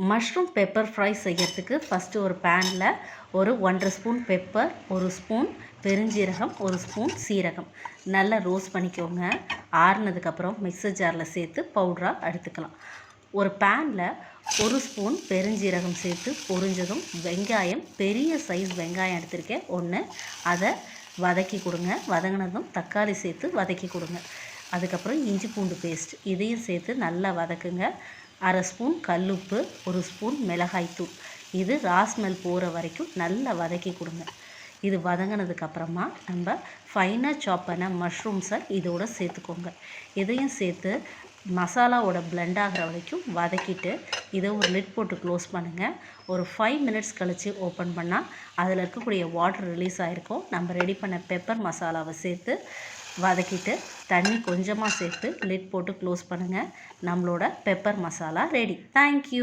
Mushroom pepper fry செய்யறதுக்கு first ஒரு பேனில் ஒரு 1½ ஸ்பூன் பெப்பர், 1 ஸ்பூன் பெருஞ்சீரகம், 1 ஸ்பூன் சீரகம் நல்லா ரோஸ்ட் பண்ணிக்கோங்க. ஆறுனதுக்கப்புறம் மிக்சர் ஜாரில் சேர்த்து பவுடராக எடுத்துக்கலாம். ஒரு பேனில் 1 ஸ்பூன் பெருஞ்சீரகம் சேர்த்து பொரிஞ்சதும் வெங்காயம், பெரிய சைஸ் வெங்காயம் எடுத்திருக்கேன் 1, அதை வதக்கி கொடுங்க. வதங்கினதும் தக்காளி சேர்த்து வதக்கி கொடுங்க. அதுக்கப்புறம் இஞ்சி பூண்டு பேஸ்ட் இதையும் சேர்த்து நல்லா வதக்குங்க. 1/2 ஸ்பூன் கல்லுப்பு, 1 ஸ்பூன் மிளகாய்த்தூள், இது ராஸ்மெல் போகிற வரைக்கும் நல்லா வதக்கி கொடுங்க. இது வதங்கினதுக்கப்புறமா நம்ம ஃபைனாக சாப் பண்ண மஷ்ரூம்ஸை இதோட சேர்த்துக்கோங்க. இதையும் சேர்த்து மசாலாவோட பிளெண்ட் ஆகிற வரைக்கும் வதக்கிட்டு இதை ஒரு லிட் போட்டு க்ளோஸ் பண்ணுங்கள். ஒரு 5 மினிட்ஸ் கழித்து ஓப்பன் பண்ணால் அதில் இருக்கக்கூடிய வாட்டர் ரிலீஸ் ஆகிருக்கும். நம்ம ரெடி பண்ண பெப்பர் மசாலாவை சேர்த்து வதக்கிட்டு தண்ணி கொஞ்சமாக சேர்த்து லிட் போட்டு க்ளோஸ் பண்ணுங்கள். நம்மளோட பெப்பர் மசாலா ரெடி. தேங்க்யூ.